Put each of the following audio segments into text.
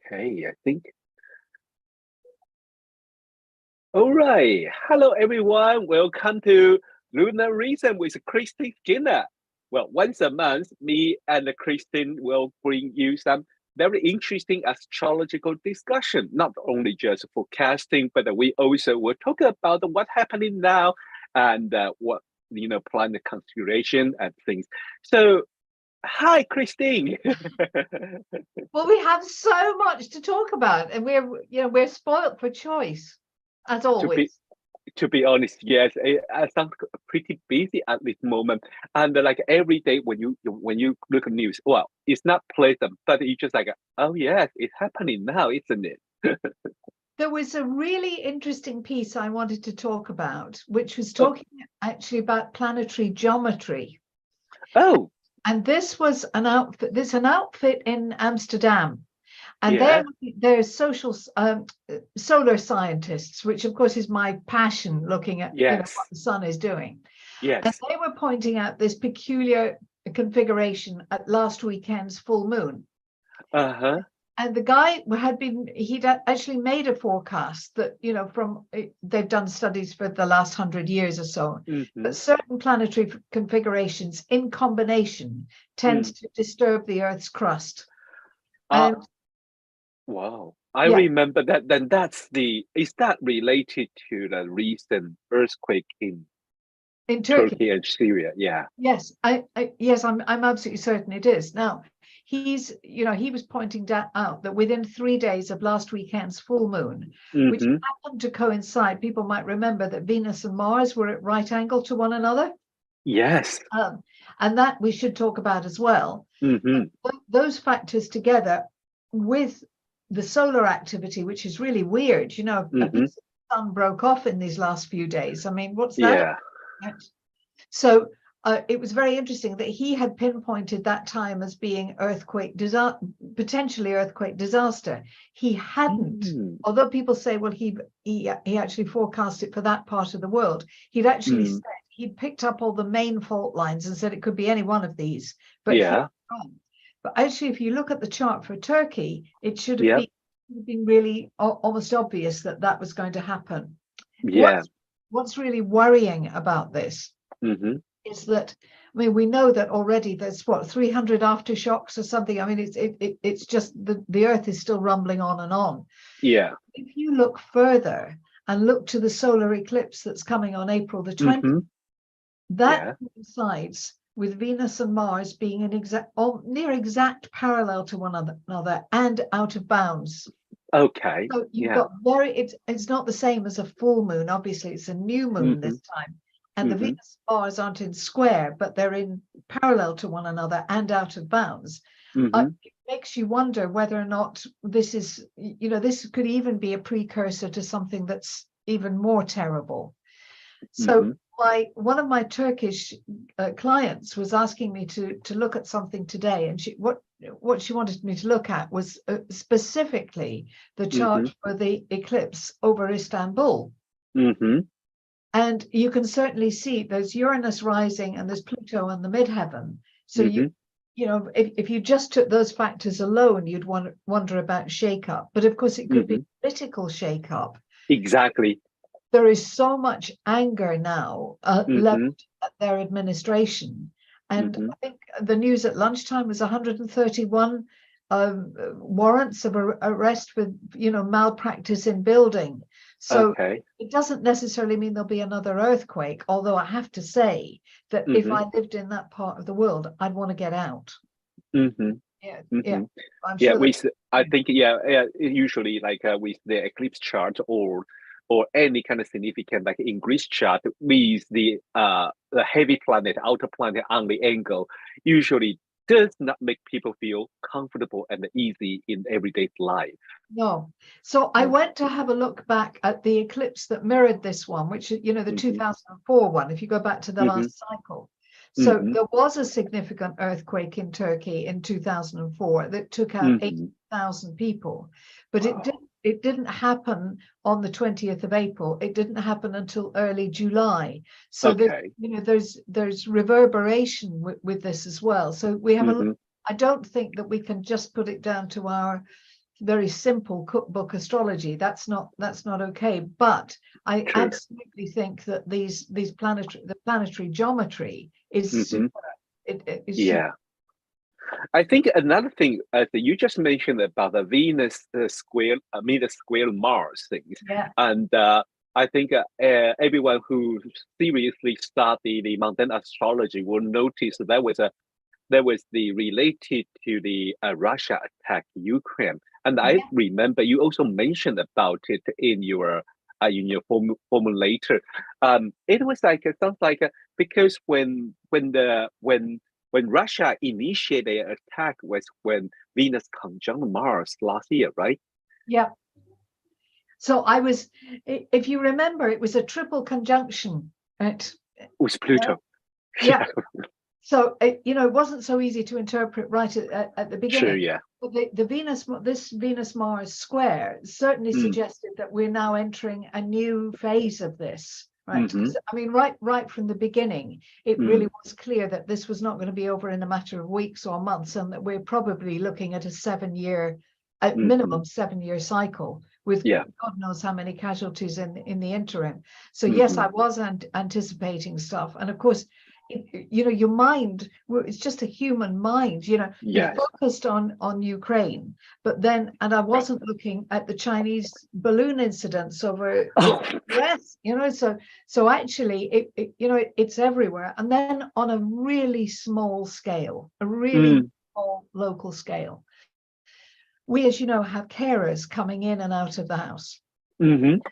Okay, I think. All right. Hello, everyone. Welcome to Lunar Reason with Christeen Jenna. Well, once a month, me and Christeen will bring you some very interesting astrological discussion, not only just forecasting, but we also will talk about what's happening now and what, planet configuration and things. So, hi, Christeen. Well, we have so much to talk about, and we're spoilt for choice, as always. To be honest, yes, I sound pretty busy at this moment, and like every day when you look at news, well, it's not pleasant, but you just like, oh yes, it's happening now, isn't it? There was a really interesting piece I wanted to talk about, which was talking actually about planetary geometry. Oh, and this was an outfit. There's an outfit in Amsterdam. And yeah. they're solar scientists, which of course is my passion, looking at what the sun is doing. Yes. And they were pointing out this peculiar configuration at last weekend's full moon. Uh-huh. And the guy he'd actually made a forecast that, they've done studies for the last 100 years or so, but certain planetary configurations in combination tend to disturb the Earth's crust. Wow. I remember that. Then is that related to the recent earthquake in Turkey and Syria? Yeah. Yes, I'm absolutely certain it is. Now, he was pointing out that within 3 days of last weekend's full moon, which happened to coincide, people might remember that Venus and Mars were at right angle to one another. Yes. And that we should talk about as well. Those factors together with the solar activity, which is really weird, a piece of the sun broke off in these last few days. I mean, what's that? Yeah. So it was very interesting that he had pinpointed that time as being potentially earthquake disaster. He hadn't, although people say, well, he actually forecast it for that part of the world. He'd actually said he'd picked up all the main fault lines and said it could be any one of these. But But actually, if you look at the chart for Turkey, it should have been really almost obvious that was going to happen. Yeah. What's really worrying about this is that, I mean, we know that already there's 300 aftershocks or something. I mean, it's just the Earth is still rumbling on and on. Yeah. If you look further and look to the solar eclipse that's coming on April the 20th, that coincides with Venus and Mars being near exact parallel to one another and out of bounds. Okay. So you've got it's not the same as a full moon. Obviously, it's a new moon this time. And the Venus and Mars aren't in square, but they're in parallel to one another and out of bounds. It makes you wonder whether or not this is, this could even be a precursor to something that's even more terrible. So one of my Turkish clients was asking me to look at something today, and what she wanted me to look at was specifically the chart for the eclipse over Istanbul. And you can certainly see there's Uranus rising and there's Pluto in the midheaven. So if you just took those factors alone, you'd wonder about shake-up. But of course, it could be political shake-up. Exactly. There is so much anger now left at their administration. And I think the news at lunchtime was 131 warrants of arrest for, malpractice in building. So it doesn't necessarily mean there'll be another earthquake, although I have to say that if I lived in that part of the world, I'd want to get out. I'm sure I think usually like with the eclipse chart or any kind of significant like ingress chart with the heavy planet, outer planet on the angle, usually does not make people feel comfortable and easy in everyday life. No. So I went to have a look back at the eclipse that mirrored this one, which is, the 2004 one, if you go back to the last cycle. So there was a significant earthquake in Turkey in 2004 that took out 80,000 people, but it didn't happen on the 20th of April. It didn't happen until early July. So there's reverberation with this as well. So we have I don't think that we can just put it down to our very simple cookbook astrology. That's not okay. But I absolutely think that the planetary geometry is super. It is super. I think another thing that you just mentioned about the Venus square, the square Mars things, and I think everyone who seriously study the mundane astrology will notice that was the related to the Russia attack Ukraine, and I remember you also mentioned about it in your formulator. It was like it sounds like because when Russia initiated their attack was when Venus conjunct Mars last year, right? Yeah. So if you remember, it was a triple conjunction. It was Pluto. Yeah. So it wasn't so easy to interpret right at the beginning. Sure, yeah. But this Venus Mars square certainly suggested that we're now entering a new phase of this. Right. I mean, right from the beginning, it really was clear that this was not going to be over in a matter of weeks or months, and that we're probably looking at a 7-year, at minimum 7-year cycle with God knows how many casualties in the interim. So yes, I was anticipating stuff, and of course, your mind, it's just a human mind. You're focused on Ukraine, but then, and I wasn't looking at the Chinese balloon incidents over the US. So actually, it's everywhere, and then on a really small scale, a really small local scale. We, as you know, have carers coming in and out of the house. And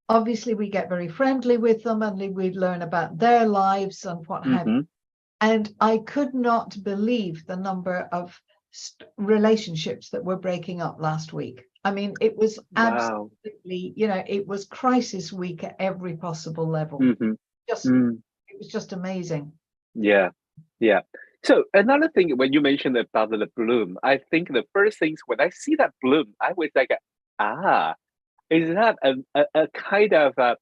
obviously, we get very friendly with them, and we learn about their lives and what have you. And I could not believe the number of relationships that were breaking up last week. I mean, it was absolutely, it was crisis week at every possible level. It was just amazing. Yeah. So another thing, when you mentioned about the bloom, I think the first things when I see that bloom, I was like, is that a kind of a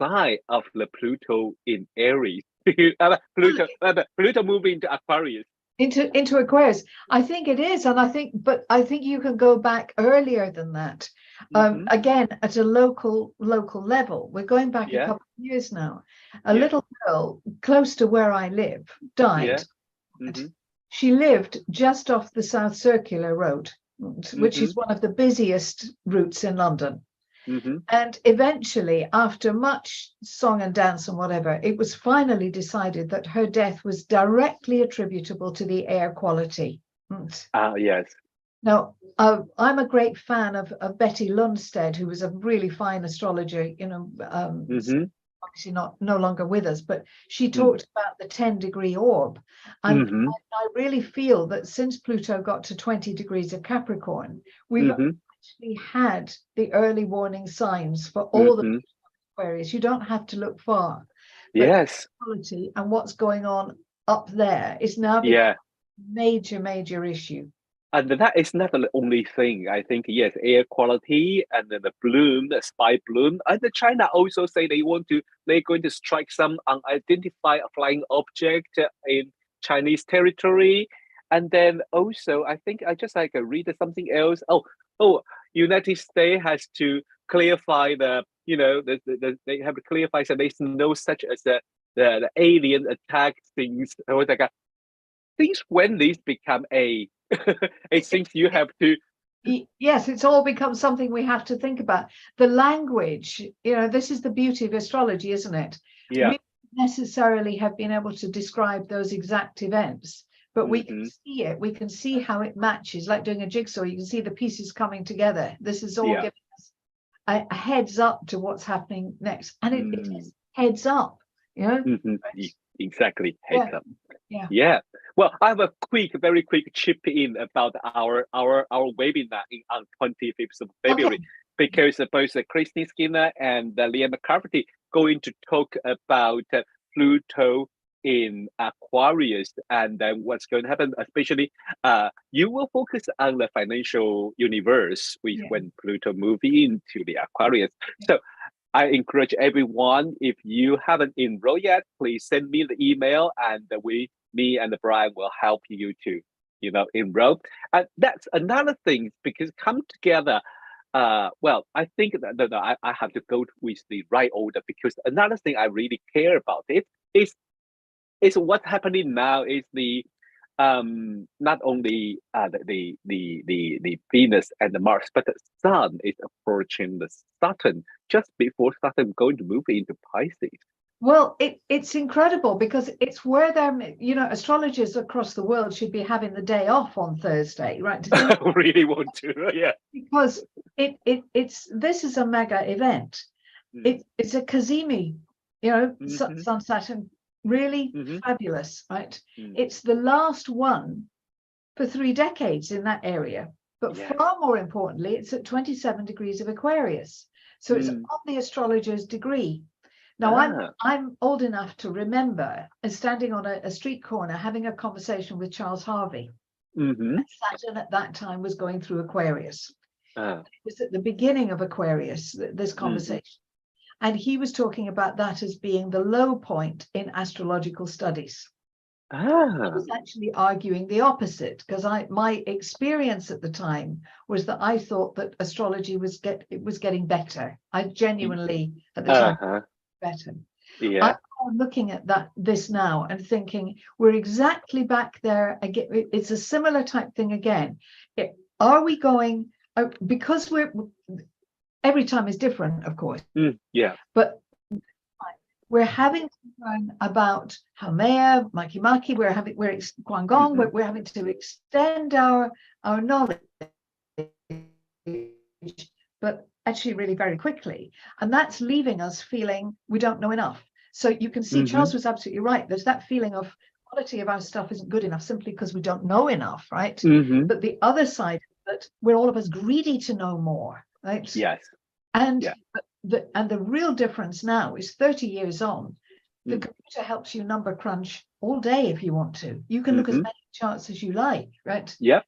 sign of the Pluto in Aries? Pluto moving into Aquarius. Into Aquarius. I think it is, and I think you can go back earlier than that. Again, at a local level. We're going back a couple of years now. A little girl close to where I live died. She lived just off the South Circular Road, which is one of the busiest routes in London. And eventually, after much song and dance and whatever, it was finally decided that her death was directly attributable to the air quality. Yes. Now, I'm a great fan of Betty Lundstedt, who was a really fine astrologer, obviously no longer with us, but she talked about the 10-degree orb. And I really feel that since Pluto got to 20 degrees of Capricorn, we've actually had the early warning signs for all the Aquarius. You don't have to look far. Yes. Quality and what's going on up there is now a major issue. And that is not the only thing. I think, yes, air quality and then the bloom, the spy bloom. And China also say they're going to strike some unidentified flying object in Chinese territory. And then also, I think I just read something else. United States has to clarify they have to clarify that there's no such as the alien attack things. I was like, things when these become a things you have to. Yes, it's all become something we have to think about. The language, this is the beauty of astrology, isn't it? Yeah. We don't necessarily have been able to describe those exact events, but we can see it. We can see how it matches, like doing a jigsaw. You can see the pieces coming together. This is all giving us a heads up to what's happening next, and it is heads up. Exactly, heads up. Yeah. Well, I have a very quick chip in about our webinar on 25th of February, because both Christeen Skinner and Lianne McCarthy going to talk about Pluto in Aquarius and then what's going to happen. Especially, you will focus on the financial universe when Pluto moves into the Aquarius. So I encourage everyone, if you haven't enrolled yet, please send me the email, and me and Brian will help you to in Rome. And that's another thing, because come together. Well, I think that no, I have to go with the right order, because another thing I really care about it is what's happening now is the not only the Venus and the Mars, but the Sun is approaching the Saturn just before Saturn going to move into Pisces. Well, it's incredible, because it's where astrologers across the world should be having the day off on Thursday, right? I really want to, yeah. Because this is a mega event. It's a Cazimi, Sun Saturn, really fabulous, right? It's the last one for 3 decades in that area, but far more importantly, it's at 27 degrees of Aquarius, so it's on the astrologer's degree. Now, I'm old enough to remember standing on a street corner having a conversation with Charles Harvey. Saturn at that time was going through Aquarius. It was at the beginning of Aquarius, this conversation. And he was talking about that as being the low point in astrological studies. I was actually arguing the opposite, because my experience at the time was that I thought that astrology was getting better. I genuinely at the time better. I'm looking at this now and thinking we're exactly back there again. It's a similar type thing again. Are we going, because every time is different, of course. But we're having to learn about Haumea, Makemake, we're Guanggong, we're having to extend our knowledge, but actually really very quickly. And that's leaving us feeling we don't know enough. So you can see Charles was absolutely right. There's that feeling of quality of our stuff isn't good enough simply because we don't know enough, right? But the other side, that we're all of us greedy to know more, right? Yes. And the real difference now is 30 years on, the computer helps you number crunch all day if you want to. You can look as many charts as you like, right? Yep.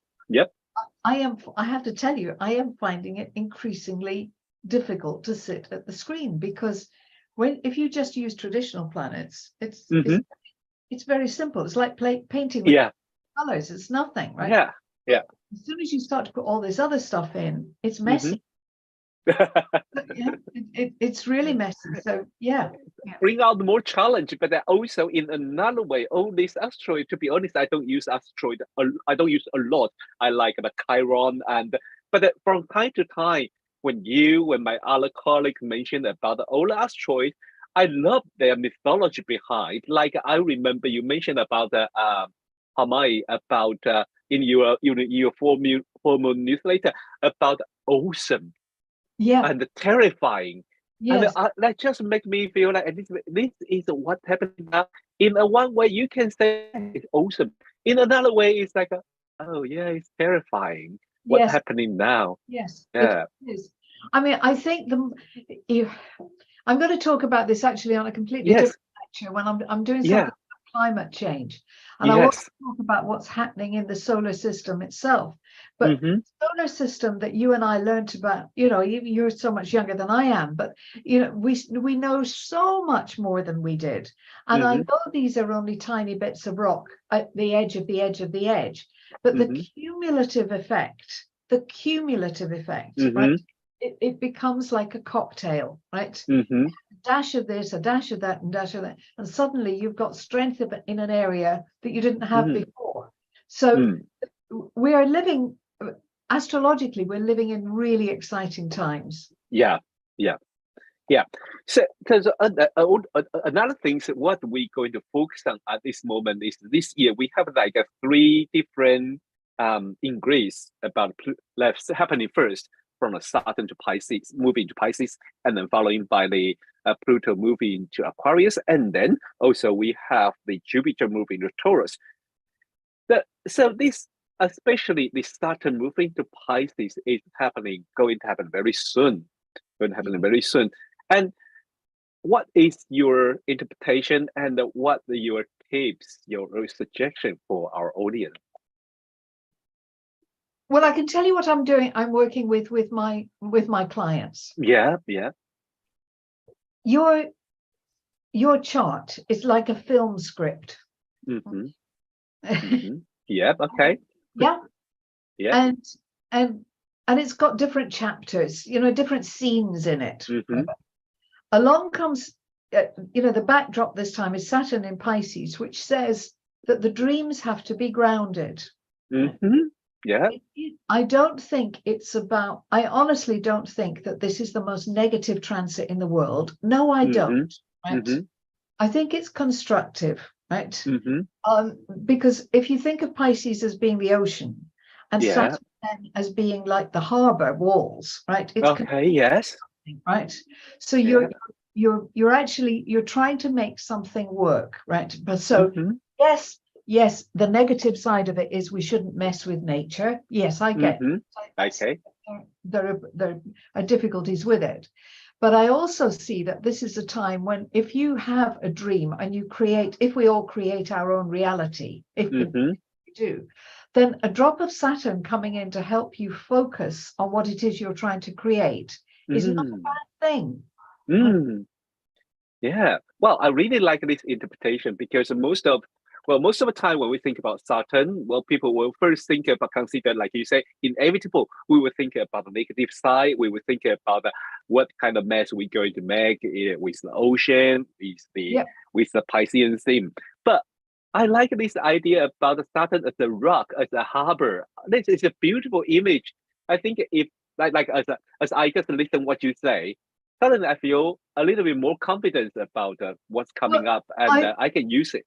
I have to tell you, I am finding it increasingly difficult to sit at the screen, because if you just use traditional planets, it's very simple. It's like painting with colors. It's nothing, right? Yeah. As soon as you start to put all this other stuff in, it's messy. It's really messy. So bring out more challenge, but also in another way, all this asteroid, to be honest, I don't use asteroid. I don't use a lot. I like the Chiron, but from time to time, when my other colleagues mentioned about the old asteroid, I love their mythology behind. Like I remember you mentioned about the Haumea, about in your full moon newsletter, about awesome. And terrifying. Yes. And that just makes me feel like this is what happened now. In one way, you can say it's awesome. In another way, it's like, it's terrifying. What's happening now? Yes. Yeah. It is. I mean, I think I'm going to talk about this actually on a completely different lecture when I'm doing something about climate change. And I want to talk about what's happening in the solar system itself. But the solar system that you and I learned about, you're so much younger than I am, but we know so much more than we did. And I know these are only tiny bits of rock at the edge of the edge of the edge, but the cumulative effect, right? It becomes like a cocktail, right? A dash of this, a dash of that, and dash of that, and suddenly you've got strength in an area that you didn't have before. So we are living, astrologically, we're living in really exciting times. Yeah. So, because another thing, what we're going to focus on at this moment is this year we have like 3 different ingresses about happening first. From a Saturn to Pisces, moving to Pisces, and then following by the Pluto moving to Aquarius, and then also we have the Jupiter moving to Taurus. So this, especially the Saturn moving to Pisces, is going to happen very soon. And what is your interpretation, and what are your tips, your suggestion for our audience? Well, I can tell you what I'm doing. I'm working with my clients. Yeah. Your chart is like a film script. Yeah. Okay. Yeah. Yeah. And it's got different chapters, different scenes in it. Mm-hmm. Along comes, the backdrop this time is Saturn in Pisces, which says that the dreams have to be grounded. Mm-hmm. Yeah. I honestly don't think that this is the most negative transit in the world. No, I don't. Right? Mm-hmm. I think it's constructive, right? Mm-hmm. Because if you think of Pisces as being the ocean and Yeah. Saturn as being like the harbor walls, right? It's okay. Yes. right. So Yeah. you're trying to make something work, right? But so yes, the negative side of it is we shouldn't mess with nature. Yes, I get. Okay. There are difficulties with it. But I also see that this is a time when if you have a dream and if we all create our own reality, if we do, then a drop of Saturn coming in to help you focus on what it is you're trying to create is not a bad thing. Yeah. Well, I really like this interpretation because most of the time when we think about Saturn, well, people will first consider, like you say, inevitable. We will think about the negative side. We will think about what kind of mess we're going to make with the ocean, with the Piscean theme. But I like this idea about the Saturn as a rock, as a harbor. This is a beautiful image. I think if as I just listen what you say, suddenly I feel a little bit more confidence about what's coming up, and I can use it.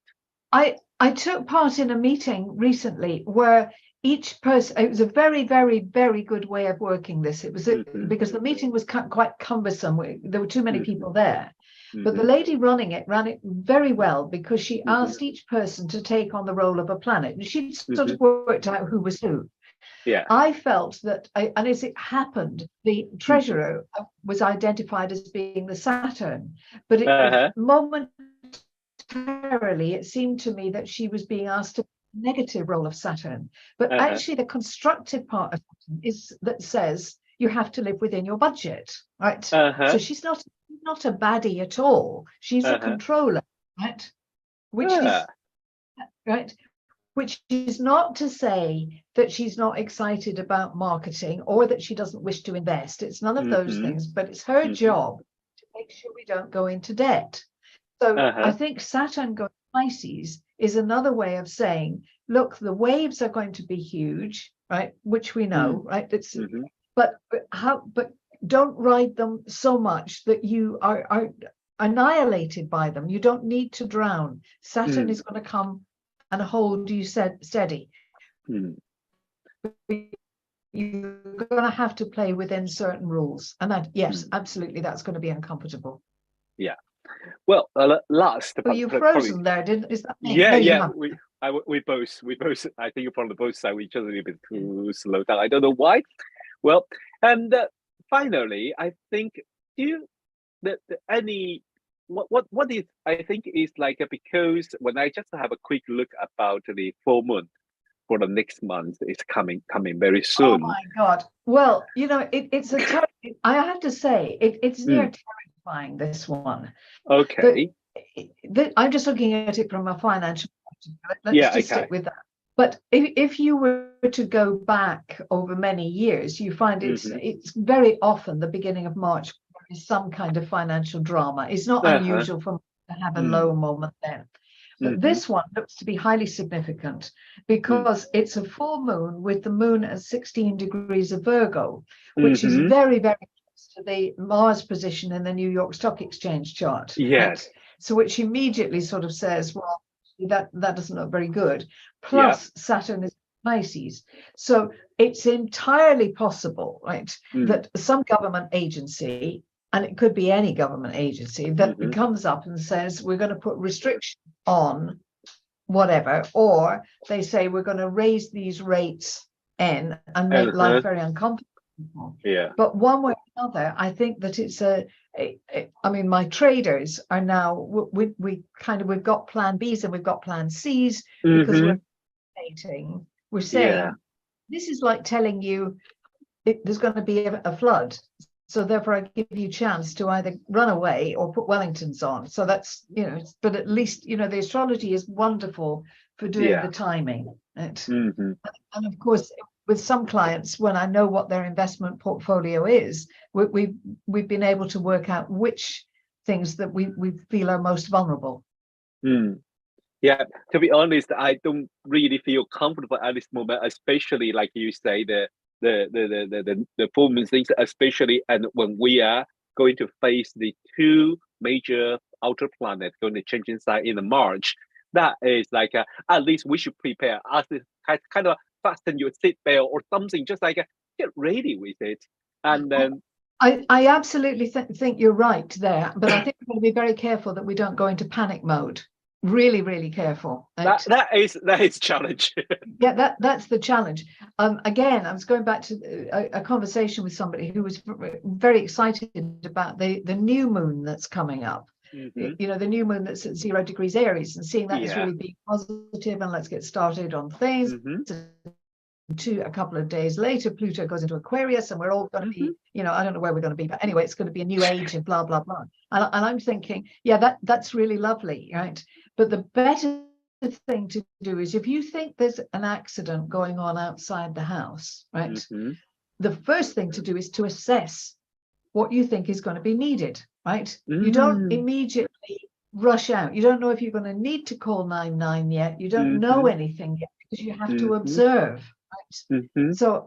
I took part in a meeting recently where each person, it was a very, very, very good way of working this. It was because the meeting was quite cumbersome. There were too many people there. But the lady running it ran it very well because she asked each person to take on the role of a planet. And she sort of worked out who was who. Yeah. I felt that, and as it happened, the treasurer was identified as being the Saturn, but momentarily it seemed to me that she was being asked to play the negative role of Saturn. But actually, the constructive part of Saturn is that says you have to live within your budget, right? So she's not a baddie at all. She's a controller, right? Which is right. Which is not to say that she's not excited about marketing or that she doesn't wish to invest. It's none of those things, but it's her job to make sure we don't go into debt. So I think Saturn going to Pisces is another way of saying, look, the waves are going to be huge, right? Which we know, right? It's but don't ride them so much that you are annihilated by them. You don't need to drown. Saturn is going to come and hold you steady. You're going to have to play within certain rules, and that, yes, absolutely, that's going to be uncomfortable. Yeah. Well, last. But you frozen there, didn't? Is that me? Yeah, no, yeah. We both. I think from the both sides, we just a little bit too slow down. I don't know why. Well, and finally, I think what is I think is like because when I just have a quick look about the full moon for the next month, it's coming very soon. Oh my God! Well, it's I have to say it's near terrifying, this one. Okay. I'm just looking at it from a financial point of view. Let's just stick with that. But if you were to go back over many years, you find it's very often the beginning of March there is some kind of financial drama. It's not unusual for me to have a low moment then. But this one looks to be highly significant because it's a full moon with the moon at 16 degrees of Virgo, which is very, very close to the Mars position in the New York Stock Exchange chart. Yes. Right? So which immediately sort of says, well, that doesn't look very good. Plus Saturn is Pisces. So it's entirely possible, right, that some government agency, and it could be any government agency, that comes up and says, we're going to put restrictions on whatever, or they say we're going to raise these rates and make life very uncomfortable. Yeah. But one way or another, I think that it's I mean, my traders are now, we've got plan Bs and we've got plan Cs because we're saying this is like telling you there's going to be a flood. So therefore, I give you a chance to either run away or put Wellingtons on. So that's, but at least, the astrology is wonderful for doing the timing. Right? And of course, with some clients, when I know what their investment portfolio is, we've been able to work out which things that we feel are most vulnerable. Yeah, to be honest, I don't really feel comfortable at this moment, especially like you say, the full moon things, especially and when we are going to face the two major outer planets going to change inside in March. That is like at least we should prepare as kind of fasten your seatbelt or something, just like get ready with it. And then I absolutely think you're right there, but I think we're going to be very careful that we don't go into panic mode. Really, really careful. That is challenge. Yeah, that's the challenge. Again, I was going back to a conversation with somebody who was very excited about the new moon that's coming up. The new moon that's at 0 degrees Aries, and seeing that as really being positive, and let's get started on things. A couple of days later, Pluto goes into Aquarius, and we're all going to be, I don't know where we're going to be, but anyway, it's going to be a new age and blah blah blah. And I'm thinking, yeah, that's really lovely, right? But the better thing to do is, if you think there's an accident going on outside the house, right? The first thing to do is to assess what you think is going to be needed, right? You don't immediately rush out. You don't know if you're going to need to call 999 yet. You don't know anything yet, because you have to observe. Right? So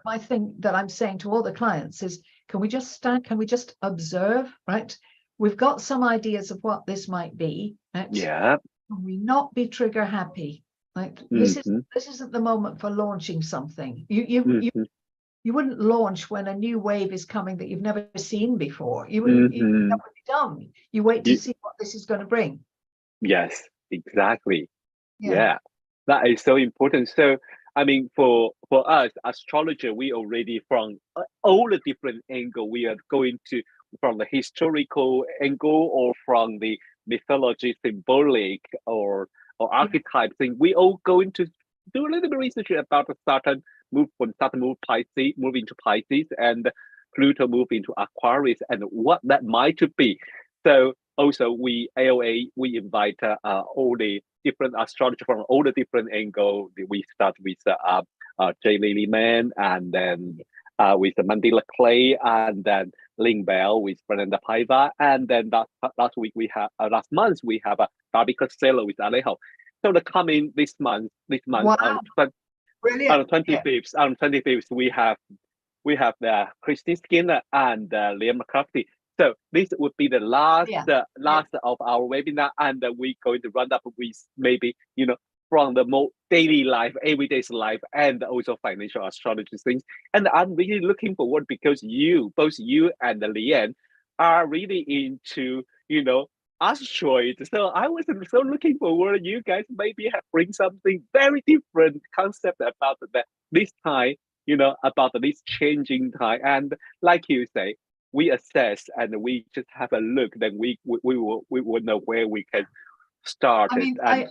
my thing that I'm saying to all the clients is, can we just observe, right? We've got some ideas of what this might be, right? Yeah. Can we not be trigger happy? Like this isn't the moment for launching something. You wouldn't launch when a new wave is coming that you've never seen before. That would be dumb. You wait to see what this is going to bring. Yes, exactly. Yeah, that is so important. So I mean, for us, astrologer, we already from all the different angle, we are going to from the historical angle or from the mythology, symbolic or archetype thing. We all going to do a little bit of research about the Saturn move Pisces, move into Pisces, and Pluto move into Aquarius, and what that might be. So also we AOA we invite all the different astrology from all the different angles. We start with J. Lily Man, and then with the Mandela Clay, and then Ling Bell with Fernanda Paiva, and then last month we have a Darby Costello with Alejo. So the coming this month, wow. on 25th, we have the Christeen Skinner and Liam McCarthy. So this would be the last of our webinar, and we're going to run up with maybe from the more daily life, everyday's life, and also financial astrology things. And I'm really looking forward, because both you and Lianne are really into asteroid. So I was so looking forward. You guys maybe bring something very different concept about that this time. About this changing time, and like you say, we assess and we just have a look. Then we will know where we can start. I mean, I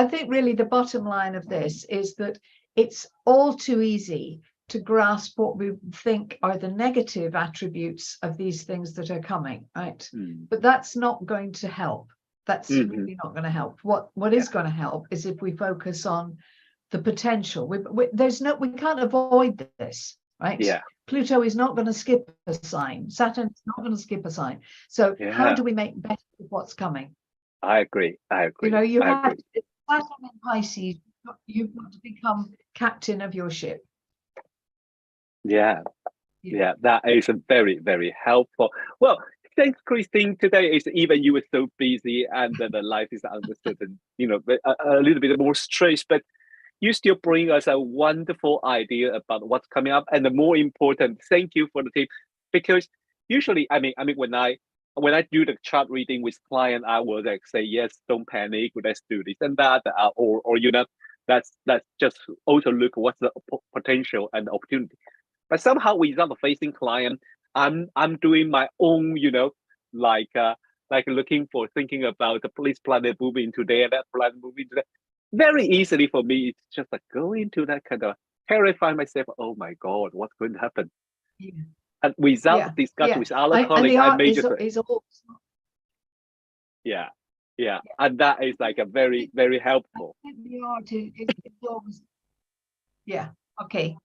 think really the bottom line of this is that it's all too easy to grasp what we think are the negative attributes of these things that are coming, right? But that's not going to help. That's really not going to help. What is going to help is if we focus on the potential. We can't avoid this, right? Yeah. Pluto is not going to skip a sign. Saturn is not going to skip a sign. So how do we make better of what's coming? I agree. You have Saturn in Pisces. You've got to become captain of your ship. Yeah, that is very, very helpful. Well, thanks, Christeen. Today is even you were so busy, and the life is under certain, a little bit more stress, but you still bring us a wonderful idea about what's coming up, and the more important, thank you for the tip, because usually, I mean, when I do the chart reading with client, I will say yes, don't panic, let's do this and that, or that's just also look what's the potential and the opportunity. But somehow without facing client, I'm doing my own, like thinking about the police planet moving to there, that planet moving to there. Very easily for me, it's just like go into that kind of terrify myself. Oh my God, what's going to happen? Yeah. And without Yeah. discussion Yeah. with other And colleagues, the I art made is all. yeah, yeah, and that is like a very, very helpful. The art is always. Yeah. Okay.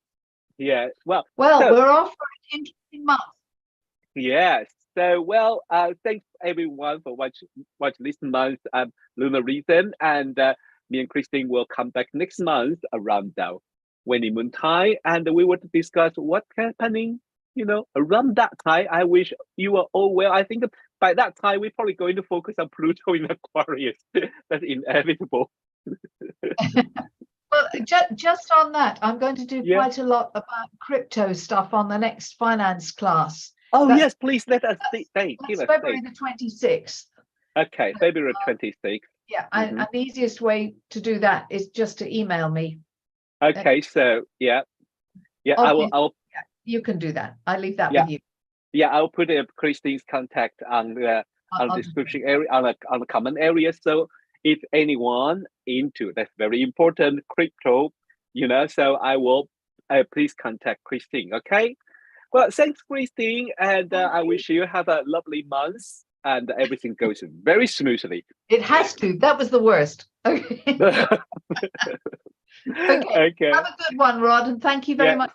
Yeah. Well, Well, so we're off for an interesting month. yes. So well, thanks everyone for watch this month Lunar Reason, and me and Christine will come back next month around the waning moon time, and we will discuss what's happening. Around that time, I wish you are all well. I think by that time we're probably going to focus on Pluto in Aquarius. That's inevitable. Well, just on that, I'm going to do Yeah. quite a lot about crypto stuff on the next finance class. Oh That's- yes, please let us date. Give That's us February date. the 26th. Okay, February 26th. Yeah, and the easiest way to do that is just to email me. Okay, so yeah, Obviously, I will. you can do that. I leave that Yeah, with you. yeah, I'll put Christine's contact on the description area on the comment area. So if anyone into that's very important crypto, so I will please contact Christine. Okay. Well, thanks, Christine, and I wish you have a lovely month and everything goes very smoothly. It has to. That was the worst. Okay. Okay. Okay. Have a good one, Rod, and thank you very much.